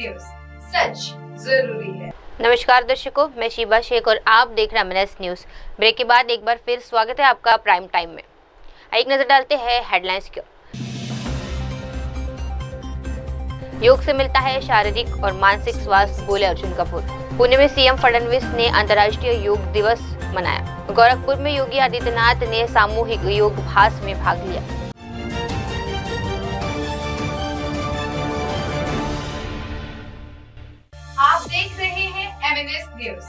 News, सच जरूरी है। नमस्कार दर्शकों, मैं शिवा शेख और आप देख रहे हैं एमएनएस न्यूज। ब्रेक के बाद एक बार फिर स्वागत है आपका प्राइम टाइम में। एक नजर डालते हैं हेडलाइंस की ओर। योग से मिलता है शारीरिक और मानसिक स्वास्थ्य, बोले अर्जुन कपूर। पुणे में सीएम फडणवीस ने अंतर्राष्ट्रीय योग दिवस मनाया। गोरखपुर में योगी आदित्यनाथ ने सामूहिक योगाभ्यास में भाग लिया। आप देख रहे हैं एमएनएस न्यूज,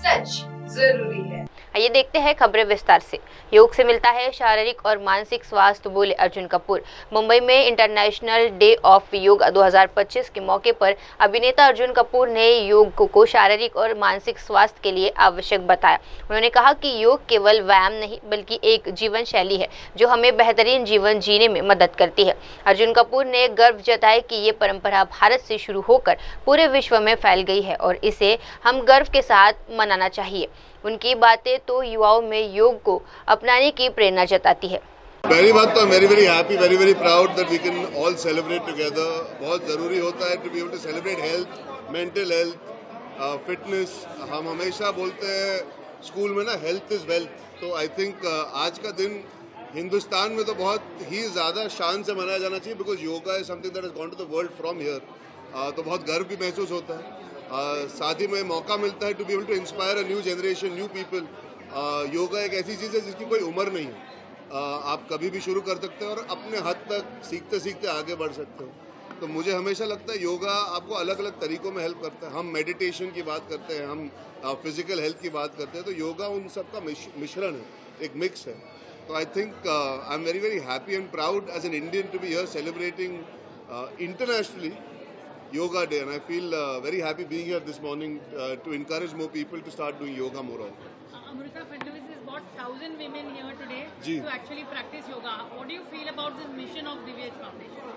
सच जरूरी है। आइए देखते हैं खबरें विस्तार से। योग से मिलता है शारीरिक और मानसिक स्वास्थ्य, बोले अर्जुन कपूर। मुंबई में इंटरनेशनल डे ऑफ योग 2025 के मौके पर अभिनेता अर्जुन कपूर ने योग को शारीरिक और मानसिक स्वास्थ्य के लिए आवश्यक बताया। उन्होंने कहा कि योग केवल व्यायाम नहीं बल्कि एक जीवन शैली है जो हमें बेहतरीन जीवन जीने में मदद करती है। अर्जुन कपूर ने गर्व जताया कि ये परंपरा भारत से शुरू होकर पूरे विश्व में फैल गई है और इसे हम गर्व के साथ मनाना चाहिए। उनकी बातें तो युवाओं में योग को अपनाने की प्रेरणा जताती है। पहली बात तो very very happy, very very proud that we can all celebrate together. बहुत ज़रूरी होता है to be able to celebrate health, mental health, fitness. हम हमेशा बोलते हैं स्कूल में ना, हेल्थ इज़ वेल्थ। तो आई थिंक आज का दिन हिंदुस्तान में तो बहुत ही ज़्यादा शान से मनाया जाना चाहिए, because yoga is something that has gone to the world from here. तो बहुत गर्व भी महसूस होता है। साथ ही में मौका मिलता है to be able to inspire a new generation, new people. Yoga एक ऐसी चीज़ है जिसकी कोई उम्र नहीं है। आप कभी भी शुरू कर सकते हो और अपने हद तक सीखते सीखते आगे बढ़ सकते हो। तो मुझे हमेशा लगता है योगा आपको अलग अलग तरीक़ों में हेल्प करता है। हम मेडिटेशन की बात करते हैं, हम फिजिकल हेल्थ की बात करते हैं, तो योगा उन सब का मिश्रण है, एक मिक्स है। तो I think I am very very happy and proud as an Indian to be here celebrating internationally Yoga Day, and I feel very happy being here this morning to encourage more people to start doing yoga more often. Amrita Fadnavis has brought 1,000 women here today to actually practice yoga. What do you feel about this mission of Divyaj Foundation?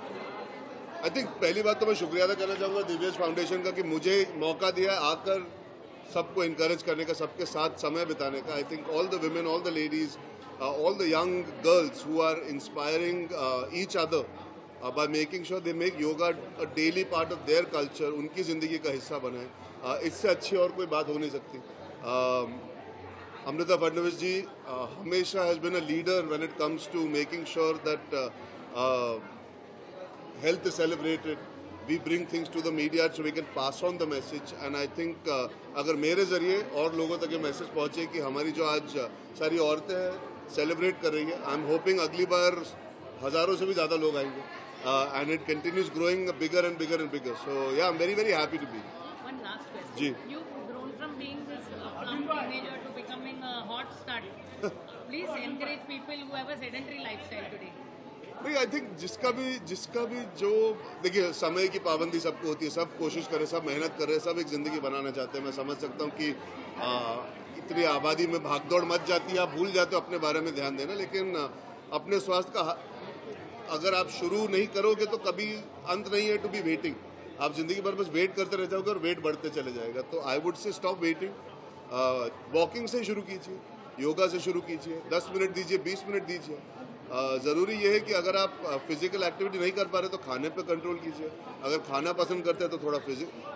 I think पहली बात तो मैं शुक्रिया अदा करना चाहूँगा दिव्यज foundation का कि मुझे मौका दिया आकर सबको encourage करने का, सबके साथ समय बिताने का। I think all the women, all the ladies, all the young girls who are inspiring each other by making sure they make yoga a daily part of their culture, उनकी ज़िंदगी का हिस्सा बनाए। इससे अच्छी और कोई बात हो नहीं सकती। अमृता फडणवीस जी हमेशा has been a leader when it comes to making sure that health is celebrated. We bring things to the media so we can pass on the message, and I think अगर मेरे ज़रिए और लोगों तक ये मैसेज पहुँचे कि हमारी जो आज सारी औरतें हैं सेलिब्रेट कर रही हैं, आई एम होपिंग अगली बार हज़ारों से भी ज़्यादा लोग आएंगे। And it continues growing bigger and bigger and bigger. So yeah, I'm very very happy to be here. One last question. Ji. You've grown from being this plump teenager to becoming a hot stud. Please encourage people who have a sedentary lifestyle today. नहीं, I think जिसका भी जो देखिए, समय की पाबंदी सबको होती है, सब कोशिश करें, सब मेहनत कर रहे हैं, सब एक ज़िंदगी बनाना चाहते हैं। मैं समझ सकता हूँ कि इतनी आबादी में भागदौड़ मच जाती है, आप भूल जाते हो अपने बारे में ध्यान देना। लेकिन अपने स्वास्थ्य का अगर आप शुरू नहीं करोगे तो कभी अंत नहीं है टू बी वेटिंग। आप ज़िंदगी भर बस वेट करते रह जाओगे और वेट बढ़ते चले जाएगा। तो I would say stop waiting. Walking से शुरू कीजिए, योगा से शुरू कीजिए, 10 मिनट दीजिए, 20 मिनट दीजिए। ज़रूरी ये है कि अगर आप फिजिकल एक्टिविटी नहीं कर पा रहे तो खाने पे कंट्रोल कीजिए। अगर खाना पसंद करते हैं तो थोड़ा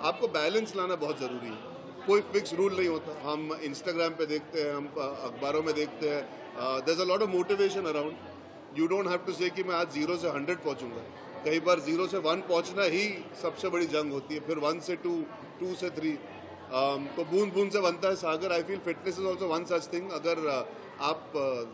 आपको बैलेंस लाना बहुत ज़रूरी है। कोई फिक्स रूल नहीं होता। हम इंस्टाग्राम पे देखते हैं, हम अखबारों में देखते हैं, there is a lot of motivation around. You don't have to say कि मैं आज 0 से 100 पहुँचूंगा। कई बार 0 से 1 पहुँचना ही सबसे बड़ी जंग होती है, फिर 1 से 2, 2 से 3। तो बूंद बूंद से बनता है सागर। I feel fitness is also one such thing. अगर आप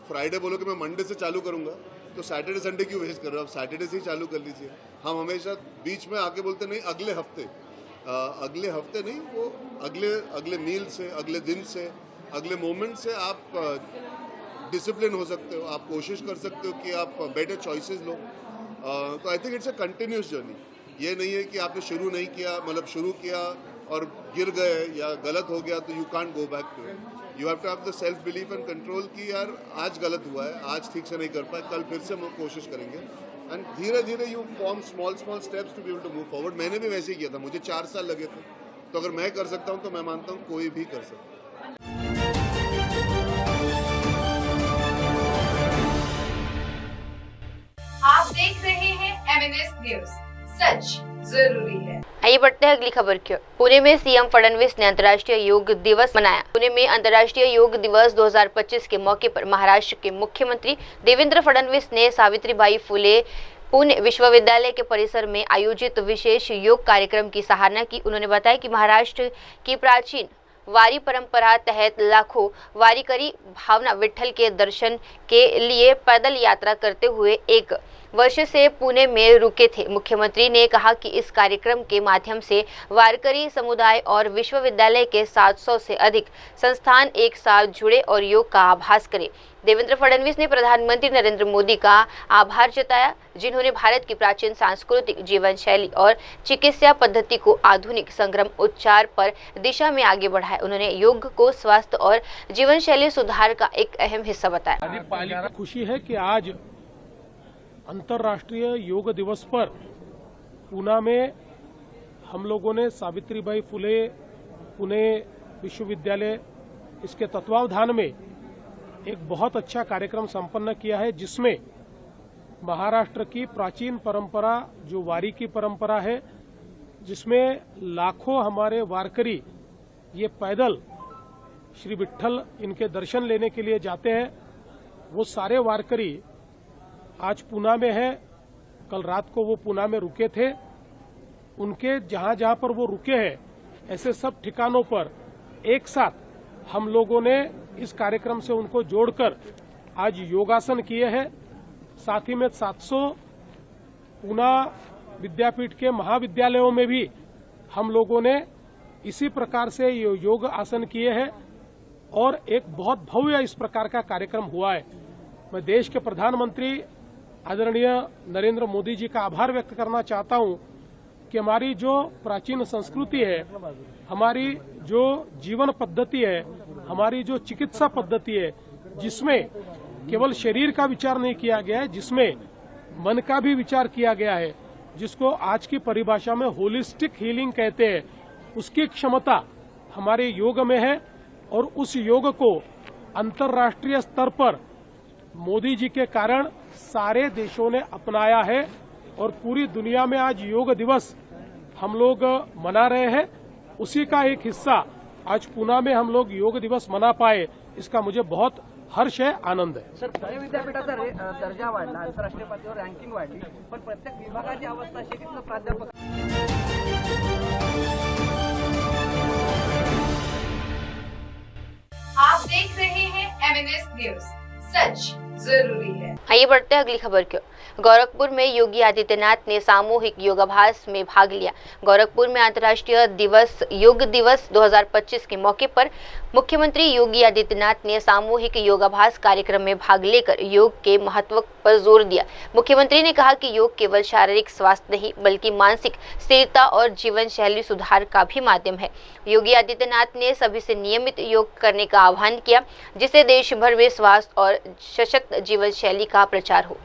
फ्राइडे बोलो कि मैं मंडे से चालू करूँगा, तो सैटरडे संडे क्यों वेस्ट कर रहे हो? आप सैटरडे से ही चालू कर लीजिए। हम हमेशा बीच में आके बोलते नहीं अगले हफ्ते नहीं, वो अगले मील से, अगले दिन से, अगले मोमेंट से आप डिसिप्लिन हो सकते हो। आप कोशिश कर सकते हो कि आप बेटर चॉइसेस लो। तो I think it's a continuous journey. ये नहीं है कि आपने शुरू नहीं किया, मतलब शुरू किया और गिर गए या गलत हो गया तो you can't go back to it. You have to have the self belief and control कि यार आज गलत हुआ है, आज ठीक से नहीं कर पाए, कल फिर से हम कोशिश करेंगे। एंड धीरे धीरे you form small steps to be able to move forward. मैंने भी वैसे ही किया था, मुझे 4 साल लगे थे। तो अगर मैं कर सकता हूँ तो मैं मानता हूँ कोई भी कर सकता है। आप देख रहे हैं एमएनएस न्यूज, सच जरूरी है। आइए बढ़ते हैं अगली खबर की ओर। पुणे में सीएम फडणवीस ने अंतर्राष्ट्रीय योग दिवस मनाया। पुणे में अंतर्राष्ट्रीय योग दिवस 2025 के मौके पर महाराष्ट्र के मुख्यमंत्री देवेंद्र फडणवीस ने सावित्रीबाई फुले पुणे विश्वविद्यालय के परिसर में आयोजित विशेष योग कार्यक्रम की सराहना की। उन्होंने बताया कि महाराष्ट्र की प्राचीन वारी परंपरा तहत लाखों वारीकरी भावना विठ्ठल के दर्शन के लिए पैदल यात्रा करते हुए एक वर्ष से पुणे में रुके थे। मुख्यमंत्री ने कहा कि इस कार्यक्रम के माध्यम से वारकरी समुदाय और विश्वविद्यालय के 700 से अधिक संस्थान एक साथ जुड़े और योग का आभास करें। देवेंद्र फडणवीस ने प्रधानमंत्री नरेंद्र मोदी का आभार जताया, जिन्होंने भारत की प्राचीन सांस्कृतिक जीवन शैली और चिकित्सा पद्धति को आधुनिक संक्रम उपचार पर दिशा में आगे बढ़ाया। उन्होंने योग को स्वास्थ्य और जीवन शैली सुधार का एक अहम हिस्सा बताया। खुशी है कि आज अंतर्राष्ट्रीय योग दिवस पर पूना में हम लोगों ने सावित्रीबाई फुले पुणे विश्वविद्यालय इसके तत्वावधान में एक बहुत अच्छा कार्यक्रम संपन्न किया है, जिसमें महाराष्ट्र की प्राचीन परंपरा जो वारी की परंपरा है, जिसमें लाखों हमारे वारकरी ये पैदल श्री विठ्ठल इनके दर्शन लेने के लिए जाते हैं। वो सारे वारकरी आज पूना में है। कल रात को वो पूना में रुके थे। उनके जहां जहां पर वो रुके हैं, ऐसे सब ठिकानों पर एक साथ हम लोगों ने इस कार्यक्रम से उनको जोड़कर आज योगासन किए हैं। साथ ही में 700 पूना विद्यापीठ के महाविद्यालयों में भी हम लोगों ने इसी प्रकार से योग आसन किए हैं और एक बहुत भव्य इस प्रकार का कार्यक्रम हुआ है। मैं देश के प्रधानमंत्री आदरणीय नरेंद्र मोदी जी का आभार व्यक्त करना चाहता हूं कि हमारी जो प्राचीन संस्कृति है, हमारी जो जीवन पद्धति है, हमारी जो चिकित्सा पद्धति है, जिसमें केवल शरीर का विचार नहीं किया गया है, जिसमें मन का भी विचार किया गया है, जिसको आज की परिभाषा में होलिस्टिक हीलिंग कहते हैं, उसकी क्षमता हमारे योग में है। और उस योग को अंतर्राष्ट्रीय स्तर पर मोदी जी के कारण सारे देशों ने अपनाया है और पूरी दुनिया में आज योग दिवस हम लोग मना रहे हैं। उसी का एक हिस्सा आज पुणे में हम लोग योग दिवस मना पाए, इसका मुझे बहुत हर्ष है, आनंद है। सर, पुणे विद्यापीठाचा दर्जा वाढला, आंतरराष्ट्रीय पातळीवर रँकिंग वाढली, पण प्रत्येक विभागाची अवस्था अशी की तिथलं प्राध्यापक आप देख रहे हैं MNS न्यूज, सच जरूरी है। आइए बढ़ते हैं अगली खबर की ओर। गोरखपुर में योगी आदित्यनाथ ने सामूहिक योगाभ्यास में भाग लिया। गोरखपुर में अंतर्राष्ट्रीय योग दिवस 2025 के मौके पर मुख्यमंत्री योगी आदित्यनाथ ने सामूहिक योगाभ्यास कार्यक्रम में भाग लेकर योग के महत्व पर जोर दिया। मुख्यमंत्री ने कहा कि योग केवल शारीरिक स्वास्थ्य नहीं बल्कि मानसिक स्थिरता और जीवन शैली सुधार का भी माध्यम है। योगी आदित्यनाथ ने सभी से नियमित योग करने का आह्वान किया, जिससे देश भर में स्वास्थ्य और सशक्त जीवन शैली का प्रचार हो।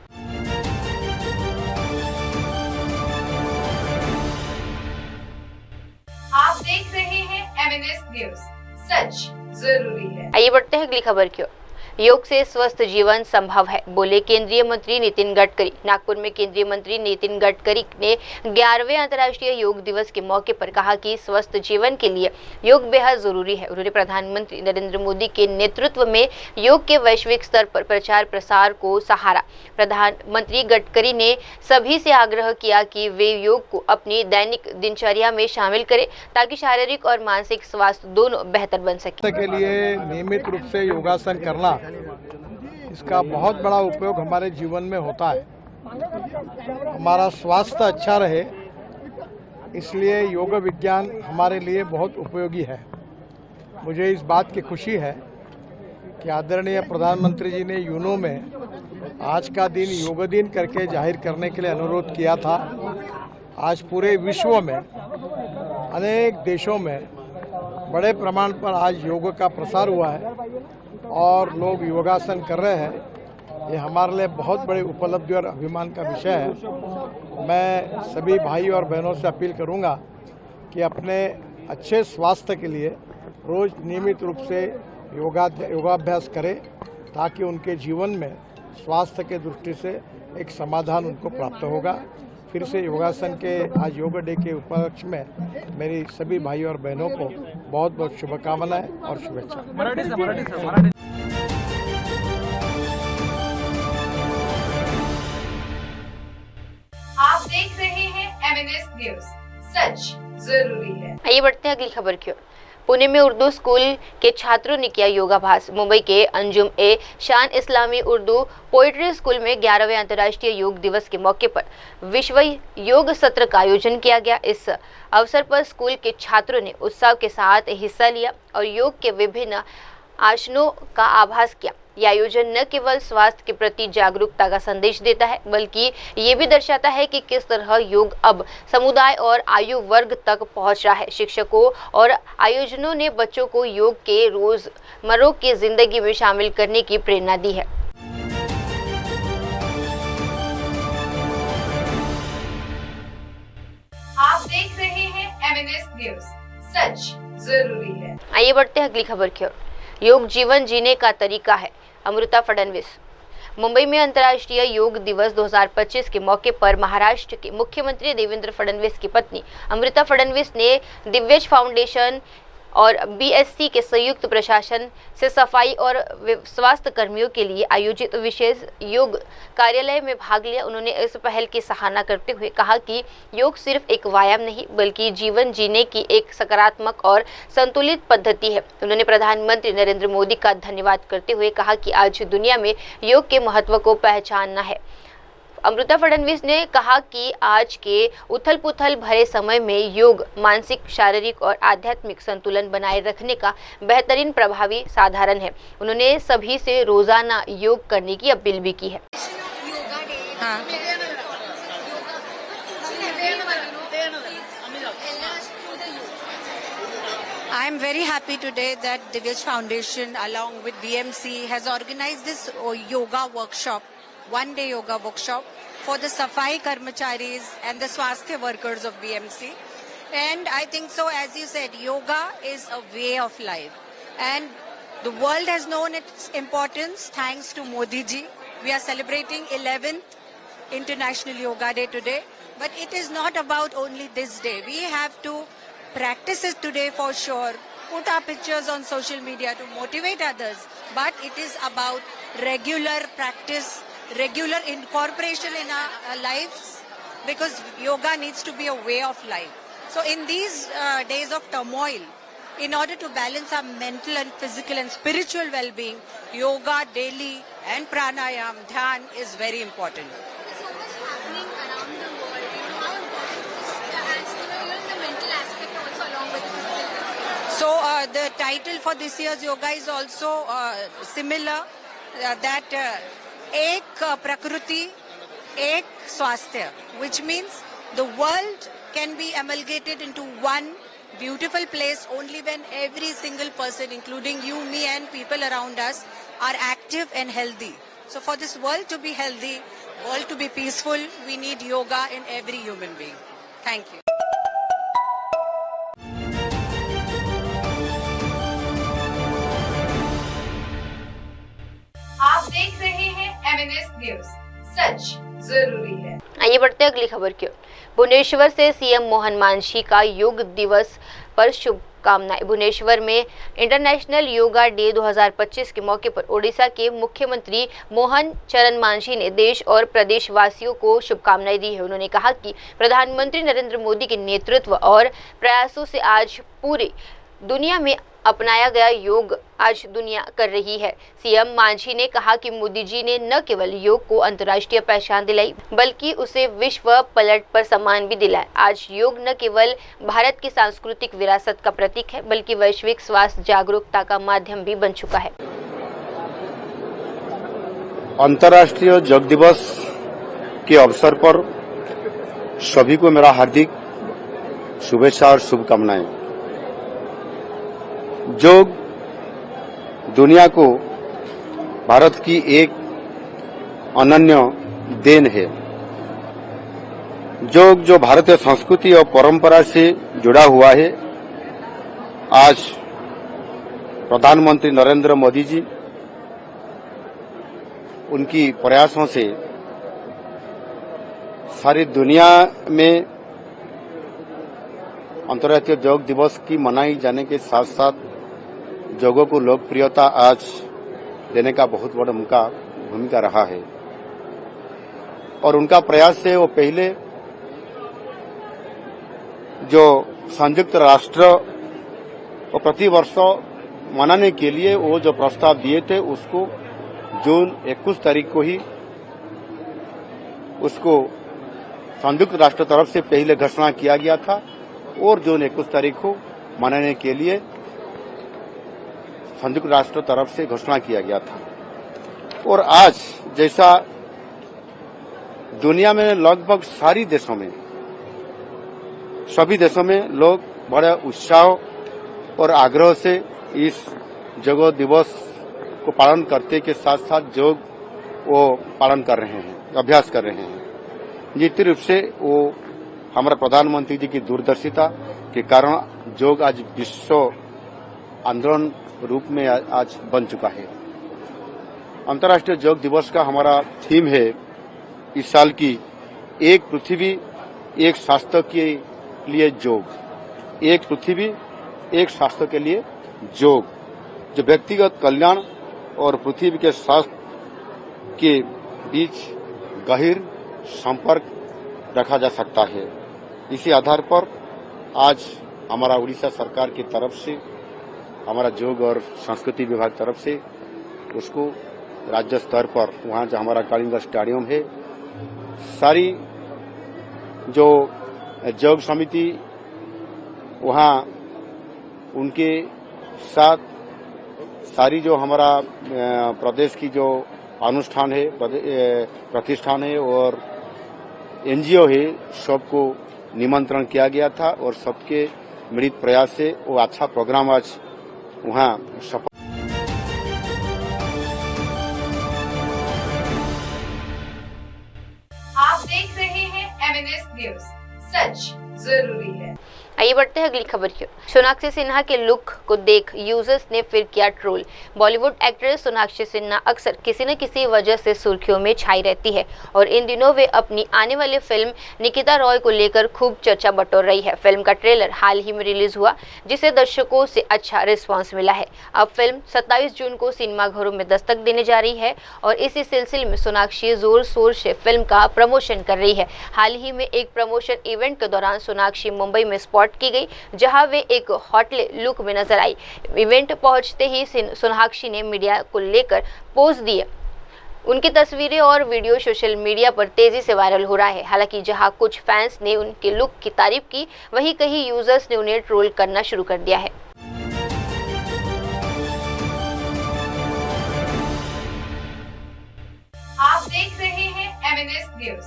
आप देख रहे हैं MNS न्यूज, सच जरूरी है। आइए बढ़ते हैं अगली खबर की ओर। योग से स्वस्थ जीवन संभव है, बोले केंद्रीय मंत्री नितिन गडकरी। नागपुर में केंद्रीय मंत्री नितिन गडकरी ने 11वें अंतर्राष्ट्रीय योग दिवस के मौके पर कहा कि स्वस्थ जीवन के लिए योग बेहद जरूरी है। उन्होंने प्रधानमंत्री नरेंद्र मोदी के नेतृत्व में योग के वैश्विक स्तर पर प्रचार प्रसार को सहारा। प्रधानमंत्री गडकरी ने सभी से आग्रह किया कि वे योग को अपनी दैनिक दिनचर्या में शामिल करें ताकि शारीरिक और मानसिक स्वास्थ्य दोनों बेहतर बन सके। के लिए नियमित रूप से योगासन करना, इसका बहुत बड़ा उपयोग हमारे जीवन में होता है। हमारा स्वास्थ्य अच्छा रहे, इसलिए योग विज्ञान हमारे लिए बहुत उपयोगी है। मुझे इस बात की खुशी है कि आदरणीय प्रधानमंत्री जी ने यूनो में आज का दिन योग दिन करके जाहिर करने के लिए अनुरोध किया था। आज पूरे विश्व में अनेक देशों में बड़े प्रमाण पर आज योग का प्रसार हुआ है और लोग योगासन कर रहे हैं। ये हमारे लिए बहुत बड़ी उपलब्धि और अभिमान का विषय है। मैं सभी भाई और बहनों से अपील करूंगा कि अपने अच्छे स्वास्थ्य के लिए रोज नियमित रूप से योगाभ्यास करें ताकि उनके जीवन में स्वास्थ्य के दृष्टि से एक समाधान उनको प्राप्त होगा। फिर से योगासन के आज योग डे के उपलक्ष्य में मेरी सभी भाइयों और बहनों को बहुत बहुत शुभकामनाएं और शुभेच्छा। आप देख रहे हैं MNS न्यूज, सच जरूरी है। आइए बढ़ते हैं अगली खबर की ओर। पुणे में उर्दू स्कूल के छात्रों ने किया योगाभ्यास। मुंबई के अंजुम ए शान इस्लामी उर्दू पोइट्री स्कूल में 11वें अंतर्राष्ट्रीय योग दिवस के मौके पर विश्व योग सत्र का आयोजन किया गया। इस अवसर पर स्कूल के छात्रों ने उत्साह के साथ हिस्सा लिया और योग के विभिन्न आसनों का आभास किया। यह आयोजन न केवल स्वास्थ्य के प्रति जागरूकता का संदेश देता है, बल्कि ये भी दर्शाता है कि किस तरह योग अब समुदाय और आयु वर्ग तक पहुंच रहा है। शिक्षकों और आयोजनों ने बच्चों को योग के रोजमर्रा की जिंदगी में शामिल करने की प्रेरणा दी है। आप देख रहे हैं MNS न्यूज, सच जरूरी है। आइए बढ़ते हैं अगली खबर की ओर। योग जीवन जीने का तरीका है, अमृता फडणवीस। मुंबई में अंतर्राष्ट्रीय योग दिवस 2025 के मौके पर महाराष्ट्र के मुख्यमंत्री देवेंद्र फडणवीस की पत्नी अमृता फडणवीस ने दिव्यज फाउंडेशन और BSC के संयुक्त प्रशासन से सफाई और स्वास्थ्य कर्मियों के लिए आयोजित विशेष योग कार्यालय में भाग लिया। उन्होंने इस पहल की सराहना करते हुए कहा कि योग सिर्फ एक व्यायाम नहीं, बल्कि जीवन जीने की एक सकारात्मक और संतुलित पद्धति है। उन्होंने प्रधानमंत्री नरेंद्र मोदी का धन्यवाद करते हुए कहा कि आज दुनिया में योग के महत्व को पहचानना है। अमृता फडणवीस ने कहा कि आज के उथल-पुथल भरे समय में योग मानसिक, शारीरिक और आध्यात्मिक संतुलन बनाए रखने का बेहतरीन प्रभावी साधन है। उन्होंने सभी से रोजाना योग करने की अपील भी की है। I am very happy today that Divyaj Foundation along with BMC has organized this yoga workshop, one-day yoga workshop for the Safai Karmacharis and the Swasthya workers of BMC. And I think so, as you said, yoga is a way of life. And the world has known its importance thanks to Modi ji. We are celebrating 11th International Yoga Day today. But it is not about only this day. We have to practice it today for sure. Put our pictures on social media to motivate others. But it is about regular practice, regular incorporation in our lives, because yoga needs to be a way of life. So in these days of turmoil, in order to balance our mental and physical and spiritual well-being, yoga daily and pranayam, dhyan is very important. There's so much happening around the world. How important is the mental aspect also along with the physical? So the title for this year's yoga is also similar, that Ek Prakriti, Ek Swasthya, which means the world can be amalgamated into one beautiful place only when every single person, including you, me and people around us, are active and healthy. So for this world to be healthy, world to be peaceful, we need yoga in every human being. Thank you. आप देख रहे हैं MNS news, सच जरूरी है। आइए बढ़ते हैं अगली खबर की ओर। भुवनेश्वर से सीएम मोहन मांझी का योग दिवस पर शुभकामनाएं। भुवनेश्वर में इंटरनेशनल योगा डे 2025 के मौके पर ओडिशा के मुख्यमंत्री मोहन चरण मांझी ने देश और प्रदेशवासियों को शुभकामनाएं दी है। उन्होंने कहा कि प्रधानमंत्री नरेंद्र मोदी के नेतृत्व और प्रयासों से आज पूरी दुनिया में अपनाया गया योग आज दुनिया कर रही है। सीएम मांझी ने कहा कि मोदी जी ने न केवल योग को अंतर्राष्ट्रीय पहचान दिलाई, बल्कि उसे विश्व पलट पर सम्मान भी दिलाया। आज योग न केवल भारत की सांस्कृतिक विरासत का प्रतीक है, बल्कि वैश्विक स्वास्थ्य जागरूकता का माध्यम भी बन चुका है। अंतर्राष्ट्रीय योग दिवस के अवसर पर सभी को मेरा हार्दिक शुभेच्छा और शुभकामनाएं। योग दुनिया को भारत की एक अनन्य देन है। योग जो भारतीय संस्कृति और परंपरा से जुड़ा हुआ है, आज प्रधानमंत्री नरेंद्र मोदी जी उनकी प्रयासों से सारी दुनिया में अंतर्राष्ट्रीय योग दिवस की मनाई जाने के साथ साथ योगों को लोकप्रियता आज देने का बहुत बड़ा भूमिका रहा है और उनका प्रयास से वो पहले जो संयुक्त राष्ट्र को प्रतिवर्ष मनाने के लिए वो जो प्रस्ताव दिए थे उसको जून 21 तारीख को ही उसको संयुक्त राष्ट्र तरफ से पहले घोषणा किया गया था और जून 21 तारीख को मनाने के लिए संयुक्त राष्ट्र तरफ से घोषणा किया गया था। और आज जैसा दुनिया में लगभग सभी देशों में लोग बड़े उत्साह और आग्रह से इस योग दिवस को पालन करते के साथ साथ योग वो पालन कर रहे हैं, अभ्यास कर रहे हैं। निश्चित रूप से वो हमारा प्रधानमंत्री जी की दूरदर्शिता के कारण योग आज विश्व आंदोलन रूप में आज बन चुका है। अंतर्राष्ट्रीय योग दिवस का हमारा थीम है इस साल की एक पृथ्वी एक स्वास्थ्य के लिए योग, एक पृथ्वी एक स्वास्थ्य के लिए योग, जो व्यक्तिगत कल्याण और पृथ्वी के स्वास्थ्य के बीच गहर संपर्क रखा जा सकता है। इसी आधार पर आज हमारा उड़ीसा सरकार की तरफ से हमारा योग और संस्कृति विभाग तरफ से उसको राज्य स्तर पर वहाँ जो हमारा कलिंग स्टेडियम है सारी जो योग समिति वहाँ उनके साथ सारी जो हमारा प्रदेश की जो अनुष्ठान है प्रतिष्ठान है और एनजीओ है सबको निमंत्रण किया गया था और सबके मिलित प्रयास से वो अच्छा प्रोग्राम आज वहाँ सफल। आप देख रहे हैं MNS न्यूज, सच जरूरी है। आइए बढ़ते हैं अगली खबर की। सोनाक्षी सिन्हा के लुक को देख यूजर्स ने फिर किया ट्रोल। बॉलीवुड एक्ट्रेस सोनाक्षी सिन्हा अक्सर किसी न किसी वजह से सुर्खियों में छाई रहती है और इन दिनों वे अपनी आने वाली फिल्म निकिता रॉय को लेकर खूब चर्चा बटोर रही है। फिल्म का ट्रेलर हाल ही में रिलीज हुआ जिसे दर्शकों से अच्छा रिस्पॉन्स मिला है। अब फिल्म 27 जून को सिनेमाघरों में दस्तक देने जा रही है और इसी सिलसिले में सोनाक्षी जोर शोर से फिल्म का प्रमोशन कर रही है। हाल ही में एक प्रमोशन इवेंट के दौरान सोनाक्षी मुंबई में स्पॉट की गई जहां वे एक हॉटले लुक में नजर आई। इवेंट पहुंचते ही सोनाक्षी ने मीडिया को लेकर पोज दिए। उनकी तस्वीरें और वीडियो सोशल मीडिया पर तेजी से वायरल हो रहा है। हालांकि जहां कुछ फैंस ने उनके लुक की तारीफ की, वहीं कई यूजर्स ने उन्हें ट्रोल करना शुरू कर दिया है। आप देख रहे हैं MNS न्यूज,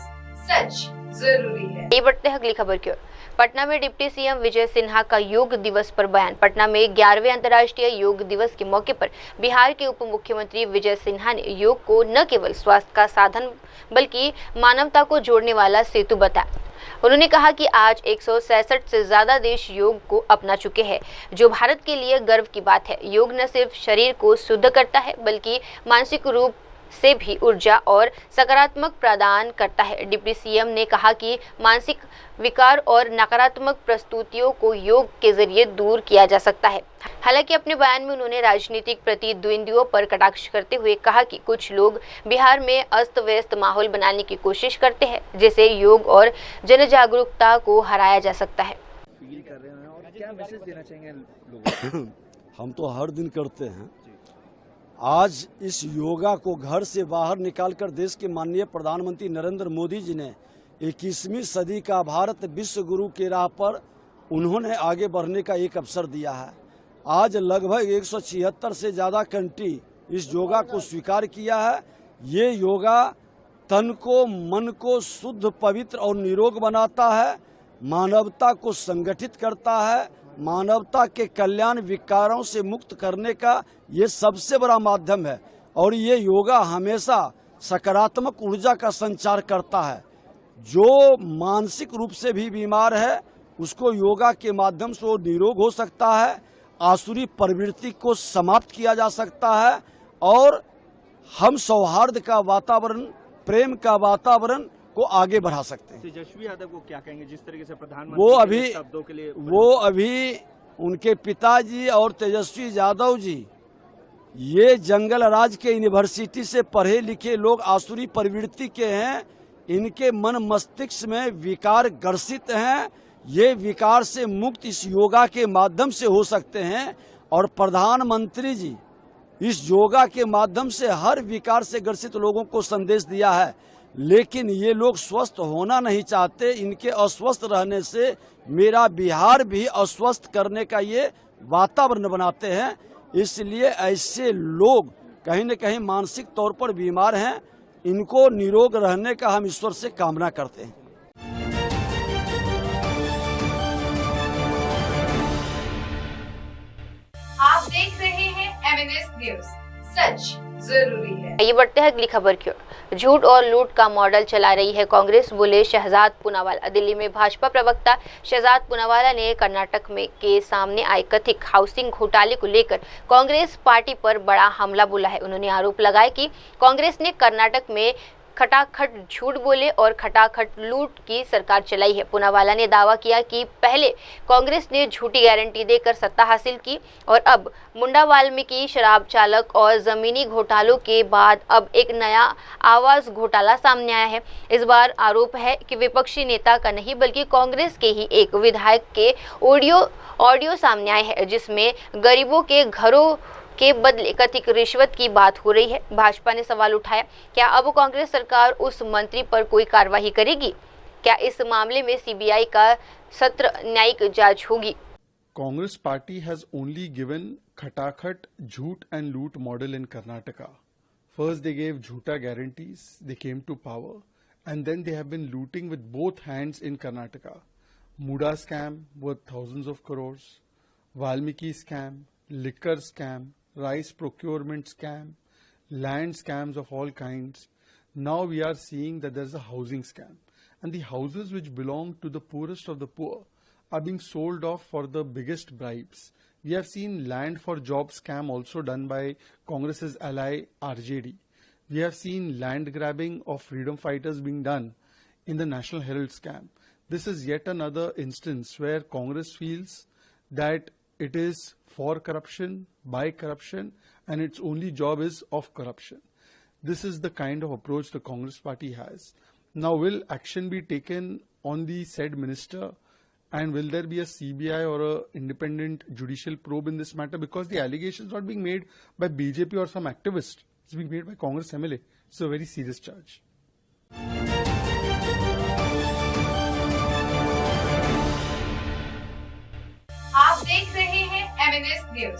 सच जरूरी है। ये बढ़ते हैं अगली खबर की ओर। पटना में डिप्टी सीएम विजय सिन्हा का योग दिवस पर बयान। पटना में 11वें अंतर्राष्ट्रीय योग दिवस के मौके पर बिहार के उप मुख्यमंत्री विजय सिन्हा ने योग को न केवल स्वास्थ्य का साधन बल्कि मानवता को जोड़ने वाला सेतु बताया। उन्होंने कहा कि आज 166 से ज्यादा देश योग को अपना चुके हैं, जो भारत के लिए गर्व की बात है। योग न सिर्फ शरीर को शुद्ध करता है बल्कि मानसिक रूप से भी ऊर्जा और सकारात्मक प्रदान करता है। डिप्टी सीएम ने कहा कि मानसिक विकार और नकारात्मक प्रस्तुतियों को योग के जरिए दूर किया जा सकता है। हालांकि अपने बयान में उन्होंने राजनीतिक प्रतिद्वंदियों पर कटाक्ष करते हुए कहा कि कुछ लोग बिहार में अस्त व्यस्त माहौल बनाने की कोशिश करते हैं, जिससे योग और जन जागरूकता को हराया जा सकता है। फील कर रहे हैं और क्या मैसेज देना चाहेंगे लोगों को? हम तो हर दिन करते हैं। आज इस योगा को घर से बाहर निकालकर देश के माननीय प्रधानमंत्री नरेंद्र मोदी जी ने 21वीं सदी का भारत विश्व गुरु के राह पर उन्होंने आगे बढ़ने का एक अवसर दिया है। आज लगभग 176 से ज़्यादा कंट्री इस योगा को स्वीकार किया है। ये योगा तन को, मन को शुद्ध, पवित्र और निरोग बनाता है, मानवता को संगठित करता है, मानवता के कल्याण विकारों से मुक्त करने का ये सबसे बड़ा माध्यम है और ये योगा हमेशा सकारात्मक ऊर्जा का संचार करता है। जो मानसिक रूप से भी बीमार है उसको योगा के माध्यम से वो निरोग हो सकता है, आसुरी प्रवृत्ति को समाप्त किया जा सकता है और हम सौहार्द का वातावरण, प्रेम का वातावरण को आगे बढ़ा सकते हैं। तेजस्वी यादव को क्या कहेंगे, जिस तरीके से वो प्रधानमंत्री के शब्दों के लिए अभी उनके पिताजी और तेजस्वी यादव जी ये जंगल राज के यूनिवर्सिटी से पढ़े लिखे लोग आसुरी प्रवृत्ति के हैं। इनके मन मस्तिष्क में विकार ग्रसित हैं। ये विकार से मुक्त इस योगा के माध्यम से हो सकते हैं और प्रधानमंत्री जी इस योगा के माध्यम से हर विकार से ग्रसित लोगों को संदेश दिया है। लेकिन ये लोग स्वस्थ होना नहीं चाहते। इनके अस्वस्थ रहने से मेरा बिहार भी अस्वस्थ करने का ये वातावरण बनाते हैं। इसलिए ऐसे लोग कहीं न कहीं मानसिक तौर पर बीमार हैं। इनको निरोग रहने का हम ईश्वर से कामना करते हैं। आप देख रहे हैं MNS न्यूज, सच जरूरी है। ये बढ़ते हैं अगली खबर की ओर। झूठ और लूट का मॉडल चला रही है कांग्रेस, बोले शहजाद पूनावाला। दिल्ली में भाजपा प्रवक्ता शहजाद पूनावाला ने कर्नाटक में के सामने आए कथित हाउसिंग घोटाले को लेकर कांग्रेस पार्टी पर बड़ा हमला बोला है। उन्होंने आरोप लगाया कि कांग्रेस ने कर्नाटक में खटाखट झूठ बोले और खटाखट लूट की सरकार चलाई है। पूनावाला ने दावा किया कि पहले कांग्रेस ने झूठी गारंटी देकर सत्ता हासिल की और अब मुंडा वाल्मीकि शराब चालक और जमीनी घोटालों के बाद अब एक नया आवास घोटाला सामने आया है। इस बार आरोप है कि विपक्षी नेता का नहीं बल्कि कांग्रेस के ही एक विधायक के ऑडियो सामने आए हैं, जिसमें गरीबों के घरों के बदले कथित रिश्वत की बात हो रही है। भाजपा ने सवाल उठाया, क्या अब कांग्रेस सरकार उस मंत्री पर कोई कार्रवाई करेगी? क्या इस मामले में सीबीआई का सत्र न्यायिक जांच होगी? Congress party has only given Khatakhat, Jhoot and Loot model in Karnataka. First they gave Jhoota guarantees, they came to power, and then they have been looting with both hands in Karnataka. Muda scam worth thousands of crores, Valmiki scam, liquor scam, rice procurement scam, land scams of all kinds. Now we are seeing that there's a housing scam, and the houses which belong to the poorest of the poor are being sold off for the biggest bribes. We have seen land for job scam also done by Congress's ally RJD. We have seen land grabbing of freedom fighters being done in the National Herald scam. This is yet another instance where Congress feels that it is for corruption, by corruption, and its only job is of corruption. This is the kind of approach the Congress party has. Now, will action be taken on the said minister, and will there be a CBI or a independent judicial probe in this matter? Because the allegation is not being made by BJP or some activist. It's being made by Congress MLA. It's a very serious charge. आप देख रहे हैं MNS news,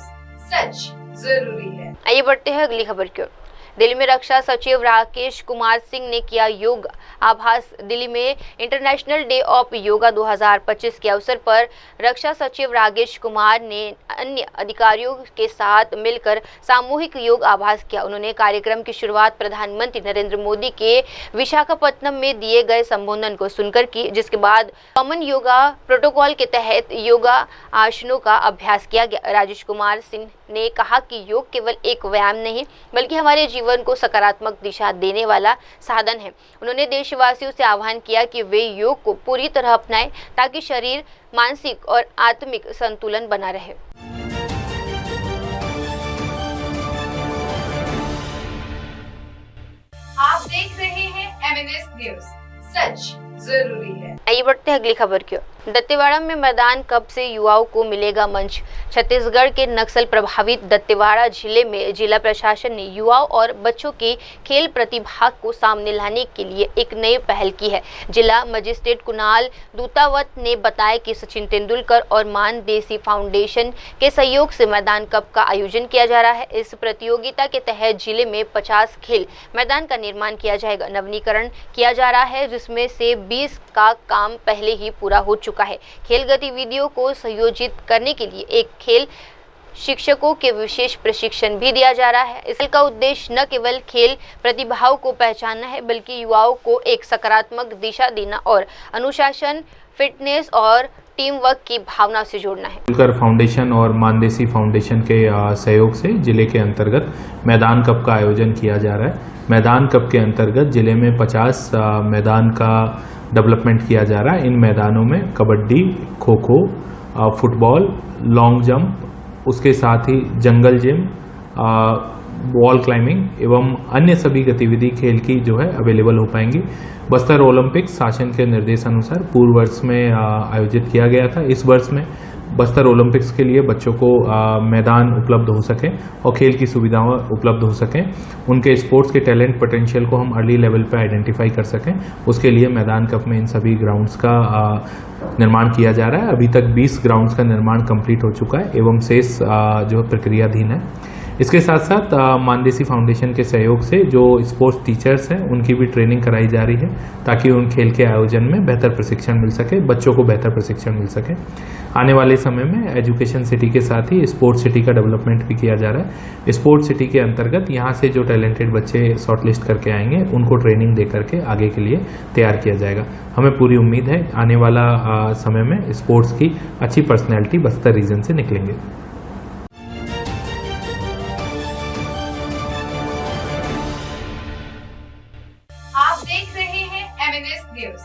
सच जरूरी है। आइए बढ़ते हैं अगली खबर की ओर। दिल्ली में रक्षा सचिव राकेश कुमार सिंह ने किया योग आभास। दिल्ली में इंटरनेशनल डे ऑफ योगा 2025 के अवसर पर रक्षा सचिव राकेश कुमार ने अन्य अधिकारियों के साथ मिलकर सामूहिक योग आभास किया। उन्होंने कार्यक्रम की शुरुआत प्रधानमंत्री नरेंद्र मोदी के विशाखापट्टनम में दिए गए संबोधन को सुनकर की, जिसके बाद कॉमन योगा प्रोटोकॉल के तहत योगा आसनों का अभ्यास किया गया। राकेश कुमार सिंह ने कहा कि योग केवल एक व्यायाम नहीं बल्कि हमारे जीवन को सकारात्मक दिशा देने वाला साधन है। उन्होंने देशवासियों से आह्वान किया कि वे योग को पूरी तरह अपनाएं ताकि शरीर, मानसिक और आत्मिक संतुलन बना रहे। आप देख रहे हैं MNS न्यूज, सच जरूरी है। आइए बढ़ते हैं अगली खबर की ओर। दंतेवाड़ा में मैदान कप से युवाओं को मिलेगा मंच। छत्तीसगढ़ के नक्सल प्रभावित दंतेवाड़ा जिले में जिला प्रशासन ने युवाओं और बच्चों की खेल प्रतिभा को सामने लाने के लिए एक नई पहल की है। जिला मजिस्ट्रेट कुणाल दूतावत ने बताया कि सचिन तेंदुलकर और मान देसी फाउंडेशन के सहयोग से मैदान कप का आयोजन किया जा रहा है। इस प्रतियोगिता के तहत जिले में 50 खेल मैदान का निर्माण किया जाएगा। नवीनीकरण किया जा रहा है, जिसमें से 20 का काम पहले ही पूरा हो चुका है। खेल गतिविधियों को संयोजित करने के लिए एक खेल शिक्षकों के विशेष प्रशिक्षण भी दिया जा रहा है। इसका उद्देश्य न केवल खेल प्रतिभाओं को पहचानना है बल्कि युवाओं को एक सकारात्मक दिशा देना और अनुशासन, फिटनेस और टीम वर्क की भावना से जोड़ना है। तेंदुलकर फाउंडेशन और मानदेसी फाउंडेशन के सहयोग से जिले के अंतर्गत मैदान कप का आयोजन किया जा रहा है। मैदान कप के अंतर्गत जिले में 50 मैदान का डेवलपमेंट किया जा रहा है। इन मैदानों में kabaddi, kho kho, football, long jump, उसके साथ ही जंगल जिम, वॉल क्लाइंबिंग एवं अन्य सभी गतिविधि खेल की जो है अवेलेबल हो पाएंगी। बस्तर ओलंपिक शासन के निर्देशानुसार पूर्व वर्ष में आयोजित किया गया था। इस वर्ष में बस्तर ओलंपिक्स के लिए बच्चों को मैदान उपलब्ध हो सके और खेल की सुविधाएं उपलब्ध हो सकें, उनके स्पोर्ट्स के टैलेंट पोटेंशियल को हम अर्ली लेवल पर आइडेंटिफाई कर सकें, उसके लिए मैदान कप में इन सभी ग्राउंड्स का निर्माण किया जा रहा है। अभी तक 20 ग्राउंड्स का निर्माण कंप्लीट हो चुका है एवं शेष जो प्रक्रियाधीन है। इसके साथ साथ मानदेसी फाउंडेशन के सहयोग से जो स्पोर्ट्स टीचर्स हैं उनकी भी ट्रेनिंग कराई जा रही है ताकि उन खेल के आयोजन में बेहतर प्रशिक्षण मिल सके, बच्चों को बेहतर प्रशिक्षण मिल सके। आने वाले समय में एजुकेशन सिटी के साथ ही स्पोर्ट्स सिटी का डेवलपमेंट भी किया जा रहा है। स्पोर्ट्स सिटी के अंतर्गत यहाँ से जो टैलेंटेड बच्चे शॉर्टलिस्ट करके आएंगे उनको ट्रेनिंग दे करके आगे के लिए तैयार किया जाएगा। हमें पूरी उम्मीद है आने वाला समय में स्पोर्ट्स की अच्छी पर्सनैलिटी बस्तर रीजन से निकलेंगे। आप देख रहे हैं MNS न्यूज,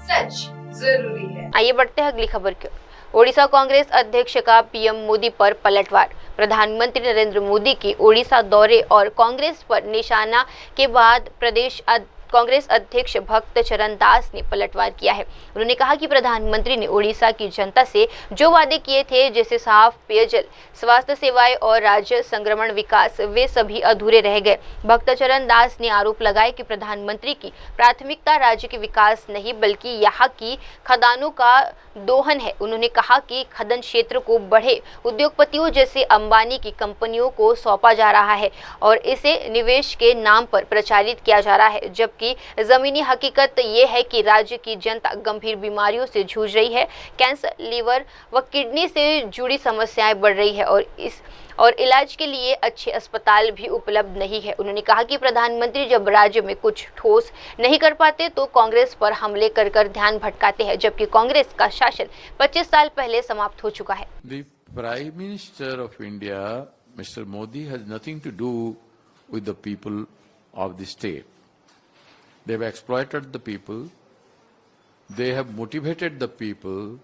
सच जरूरी है। आइए बढ़ते हैं अगली खबर की ओर। ओडिशा कांग्रेस अध्यक्ष का पीएम मोदी पर पलटवार। प्रधानमंत्री नरेंद्र मोदी की ओडिशा दौरे और कांग्रेस पर निशाना के बाद प्रदेश कांग्रेस अध्यक्ष भक्त चरण दास ने पलटवार किया है। उन्होंने कहा कि प्रधानमंत्री ने ओडिशा की जनता से जो वादे किए थे, जैसे साफ पेयजल, स्वास्थ्य सेवाएं और राज्य संक्रमण विकास, वे सभी अधूरे रह गए। भक्त चरण दास ने आरोप लगाया कि प्रधानमंत्री की प्राथमिकता राज्य के विकास नहीं बल्कि यहाँ की खदानों का दोहन है। उन्होंने कहा कि खनन क्षेत्र को बड़े उद्योगपतियों जैसे अंबानी की कंपनियों को सौंपा जा रहा है और इसे निवेश के नाम पर प्रचारित किया जा रहा है, जबकि जमीनी हकीकत ये है कि राज्य की जनता गंभीर बीमारियों से जूझ रही है। कैंसर, लीवर व किडनी से जुड़ी समस्याएं बढ़ रही है और इलाज के लिए अच्छे अस्पताल भी उपलब्ध नहीं है। उन्होंने कहा कि प्रधानमंत्री जब राज्य में कुछ ठोस नहीं कर पाते तो कांग्रेस पर हमले कर कर ध्यान भटकाते हैं, जबकि कांग्रेस का शासन 25 साल पहले समाप्त हो चुका है। The Prime Minister of India, Mr. Modi, has nothing to do with the people of the state. They have exploited the people. They have motivated the people,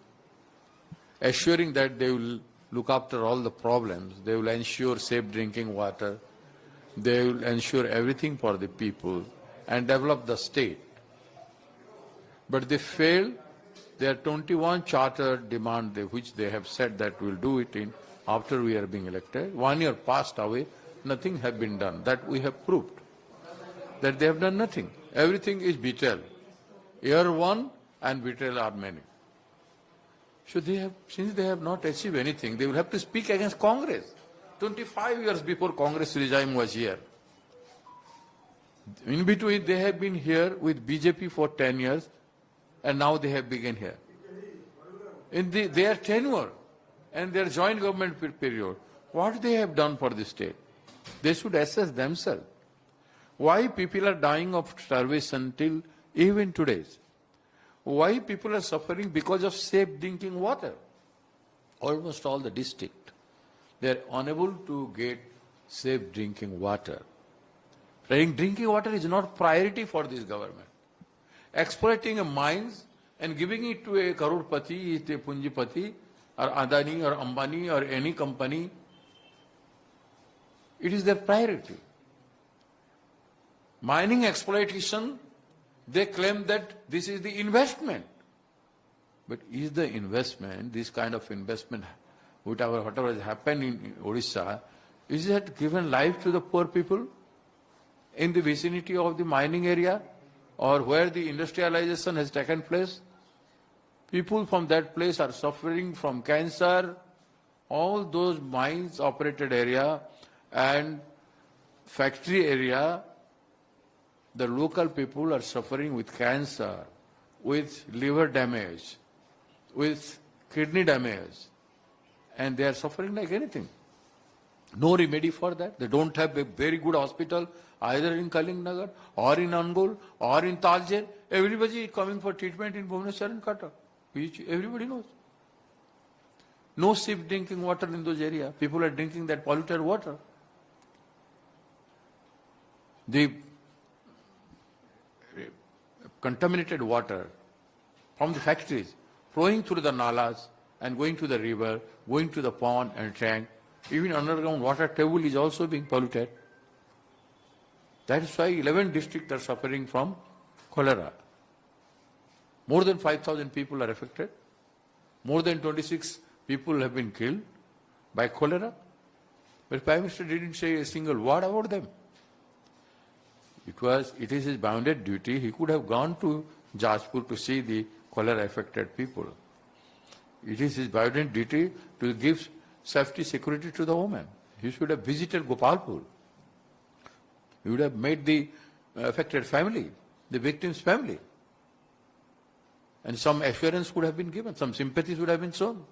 assuring that they will look after all the problems. They will ensure safe drinking water. They will ensure everything for the people and develop the state. But they failed. Their 21 charter demand, which they have said that we will do it in after we are being elected. 1 year passed away, nothing has been done. That we have proved. That they have done nothing. Everything is betrayal. Year one and betrayal are many. So they have, since they have not achieved anything, they will have to speak against Congress. 25 years before Congress regime was here. In between, they have been here with BJP for 10 years, and now they have begun here. In their tenure and their joint government period, what they have done for the state? They should assess themselves. Why people are dying of starvation till even today? Why people are suffering because of safe drinking water? Almost all the district, they are unable to get safe drinking water. Drinking water is not priority for this government. Exploiting a mines and giving it to a Karorpati, a Punjipati, or Adani, or Ambani, or any company, it is their priority. Mining exploitation, they claim that this is the investment. But is the investment, this kind of investment, whatever has happened in Odisha, is it given life to the poor people in the vicinity of the mining area or where the industrialization has taken place? People from that place are suffering from cancer. All those mines operated area and factory area, the local people are suffering with cancer, with liver damage, with kidney damage, and they are suffering like anything. No remedy for that. They don't have a very good hospital either in Kalingnagar or in Angul or in Talcher. Everybody is coming for treatment in Bhubaneswar and Cuttack, which everybody knows. No safe drinking water in those areas. People are drinking that polluted water. The contaminated water from the factories flowing through the nalas and going to the river, going to the pond and tank. Even underground water table is also being polluted. That is why 11 districts are suffering from cholera. More than 5,000 people are affected. More than 26 people have been killed by cholera. But Prime Minister didn't say a single word about them. It is his bounded duty. He could have gone to Jajpur to see the cholera affected people. It is his bounded duty to give safety, security to the women. He should have visited Gopalpur. He would have met the affected family, the victim's family. And some assurance would have been given, some sympathy would have been shown.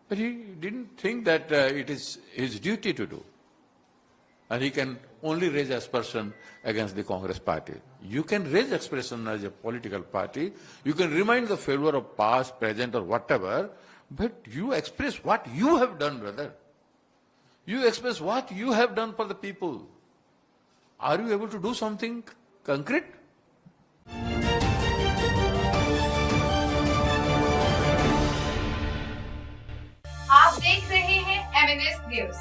But he didn't think that it is his duty to do. And he can only raise aspersion against the Congress party. You can raise expression as a political party. You can remind the failure of past, present or whatever, but you express what you have done, brother. You express what you have done for the people. Are you able to do something concrete? आप देख रहे हैं MNS news,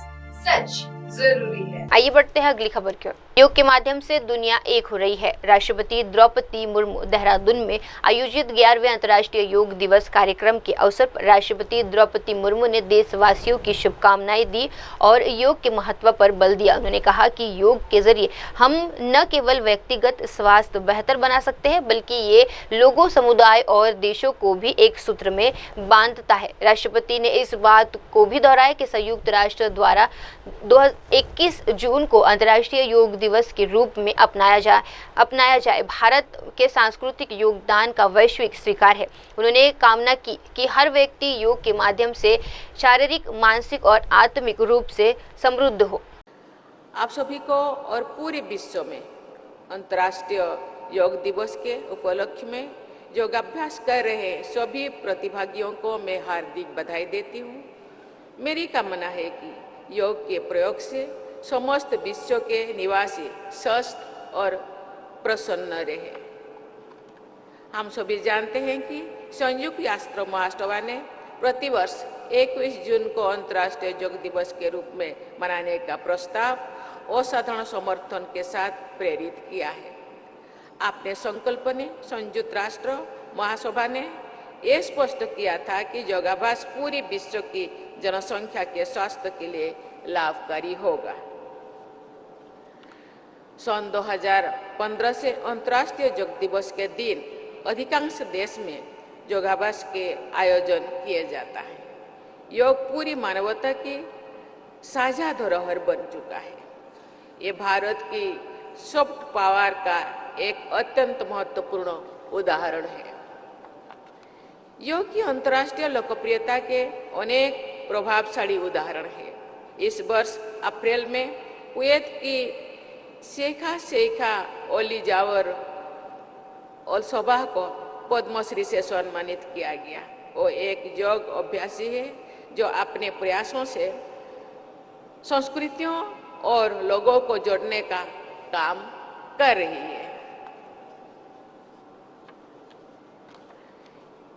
सच जरूरी है। आइए बढ़ते हैं अगली खबर की ओर। योग के माध्यम से दुनिया एक हो रही है। राष्ट्रपति द्रौपदी मुर्मू देहरादून में आयोजित 11वें अंतर्राष्ट्रीय योग दिवस कार्यक्रम के अवसर पर राष्ट्रपति द्रौपदी मुर्मू ने देशवासियों की शुभकामनाएं दी और योग के महत्व पर बल दिया। उन्होंने कहा कि योग के जरिए हम न केवल व्यक्तिगत स्वास्थ्य बेहतर बना सकते हैं, बल्कि ये लोगों, समुदाय और देशों को भी एक सूत्र में बांधता है। राष्ट्रपति ने इस बात को भी दोहराया कि संयुक्त राष्ट्र द्वारा 21 जून को अंतर्राष्ट्रीय योग दिवस के रूप में अपनाया जाए भारत के सांस्कृतिक योगदान का वैश्विक स्वीकार है। उन्होंने कामना की कि हर व्यक्ति योग के माध्यम से शारीरिक, मानसिक और आत्मिक रूप से समृद्ध हो। आप सभी को और पूरे विश्व में अंतर्राष्ट्रीय योग दिवस के उपलक्ष्य में योगाभ्यास कर रहे सभी प्रतिभागियों को मैं हार्दिक बधाई देती हूँ। मेरी कामना है कि योग के प्रयोग से समस्त विश्व के निवासी स्वस्थ और प्रसन्न रहे। हम सभी जानते हैं कि संयुक्त राष्ट्र महासभा ने प्रतिवर्ष 21 जून को अंतर्राष्ट्रीय योग दिवस के रूप में मनाने का प्रस्ताव असाधारण समर्थन के साथ प्रेरित किया है। अपने संकल्प ने संयुक्त राष्ट्र महासभा ने यह स्पष्ट किया था कि योगाभ्यास पूरी विश्व की जनसंख्या के स्वास्थ्य के लिए लाभकारी होगा। सन 2015 से अंतर्राष्ट्रीय योग दिवस के दिन अधिकांश देश में योगाभ्यास के आयोजन किए जाता है। योग पूरी मानवता की साझा धरोहर बन चुका है। ये भारत की सॉफ्ट पावर का एक अत्यंत महत्वपूर्ण उदाहरण है। योग की अंतर्राष्ट्रीय लोकप्रियता के अनेक प्रभावशाली उदाहरण हैं। इस वर्ष अप्रैल में कुवैत की शेखा ओली जावर अल सबाह को पद्मश्री से सम्मानित किया गया। वो एक योग अभ्यासी है जो अपने प्रयासों से संस्कृतियों और लोगों को जोड़ने का काम कर रही है।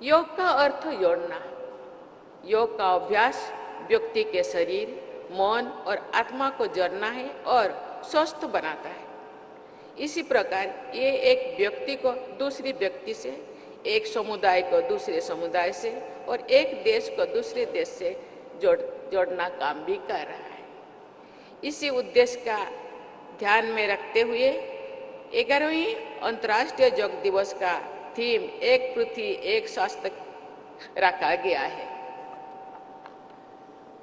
योग का अर्थ जोड़ना। योग का अभ्यास व्यक्ति के शरीर, मन और आत्मा को जोड़ना है और स्वस्थ बनाता है। इसी प्रकार ये एक व्यक्ति को दूसरी व्यक्ति से, एक समुदाय को दूसरे समुदाय से और एक देश को दूसरे देश से जोड़ना काम भी कर रहा है। इसी उद्देश्य का ध्यान में रखते हुए 11वीं अंतर्राष्ट्रीय योग दिवस का थीम एक पृथ्वी एक स्वास्थ्य रखा गया है।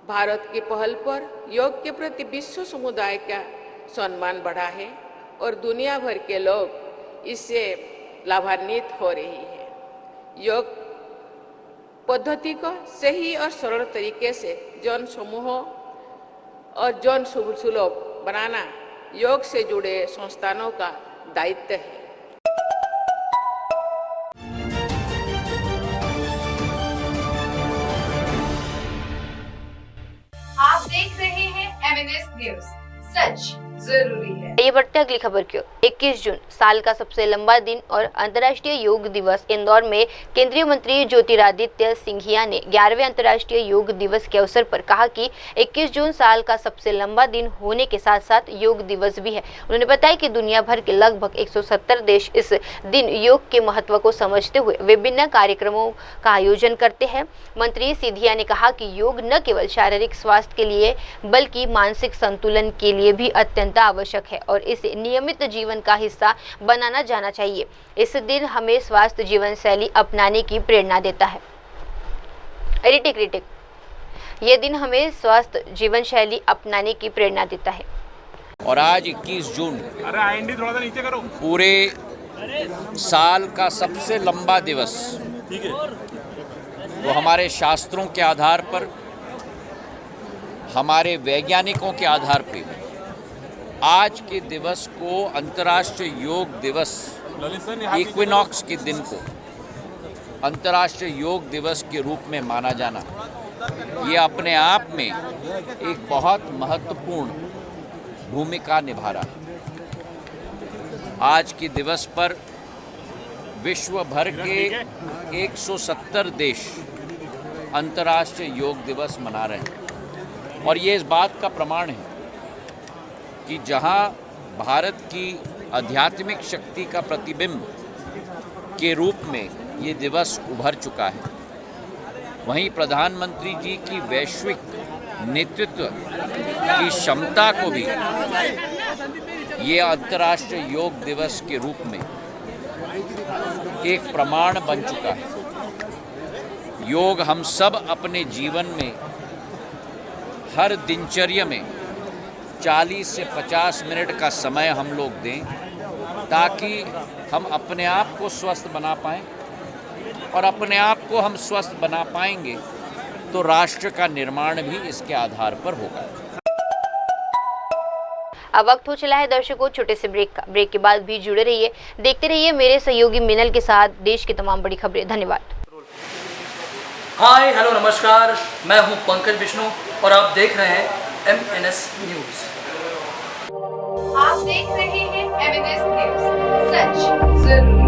भारत की पहल पर योग के प्रति विश्व समुदाय का सम्मान बढ़ा है और दुनिया भर के लोग इससे लाभान्वित हो रही है। योग पद्धति को सही और सरल तरीके से जन समूहों और जन सुलभ बनाना योग से जुड़े संस्थानों का दायित्व है। आप देख रहे हैं MNS न्यूज, सच जरूरी है। ये बढ़ते बढ़ते अगली खबर की ओर। 21 जून साल का सबसे लंबा दिन और अंतर्राष्ट्रीय योग दिवस। इंदौर में केंद्रीय मंत्री ज्योतिरादित्य सिंधिया ने 11वें अंतर्राष्ट्रीय योग दिवस के अवसर पर कहा कि 21 जून साल का सबसे लंबा दिन होने के साथ साथ योग दिवस भी है। उन्होंने बताया कि दुनिया भर के लगभग 170 देश इस दिन योग के महत्व को समझते हुए विभिन्न कार्यक्रमों का आयोजन करते हैं। मंत्री सिंधिया ने कहा कि योग न केवल शारीरिक स्वास्थ्य के लिए बल्कि मानसिक संतुलन के लिए भी अत्यंत आवश्यक है और इसे नियमित जीवन का हिस्सा बनाना जाना चाहिए। इस दिन हमें स्वस्थ जीवन शैली अपनाने की प्रेरणा देता है। यह दिन हमें स्वस्थ जीवन शैली अपनाने की प्रेरणा देता है। और आज 21 जून पूरे साल का सबसे लंबा दिवस, वो हमारे शास्त्रों के आधार पर, हमारे वैज्ञानिकों के आधार पर आज के दिवस को अंतर्राष्ट्रीय योग दिवस, इक्विनॉक्स के दिन को अंतर्राष्ट्रीय योग दिवस के रूप में माना जाना, ये अपने आप में एक बहुत महत्वपूर्ण भूमिका निभा रहा है। आज के दिवस पर विश्व भर के 170 देश अंतर्राष्ट्रीय योग दिवस मना रहे हैं और ये इस बात का प्रमाण है कि जहां भारत की आध्यात्मिक शक्ति का प्रतिबिंब के रूप में ये दिवस उभर चुका है, वहीं प्रधानमंत्री जी की वैश्विक नेतृत्व की क्षमता को भी ये अंतर्राष्ट्रीय योग दिवस के रूप में एक प्रमाण बन चुका है। योग हम सब अपने जीवन में हर दिनचर्या में 40 से 50 मिनट का समय हम लोग दें ताकि हम अपने आप को स्वस्थ बना पाएं और अपने आप को हम स्वस्थ बना पाएंगे तो राष्ट्र का निर्माण भी इसके आधार पर होगा। अब वक्त हो चला है दर्शकों छोटे से ब्रेक का। ब्रेक के बाद भी जुड़े रहिए, देखते रहिए मेरे सहयोगी मिनल के साथ देश की तमाम बड़ी खबरें। धन्यवाद। हाय हेलो नमस्कार, मैं हूं पंकज विष्णु और आप देख रहे हैं MNS न्यूज। आप देख रहे हैं MNS न्यूज, सच जरूरी।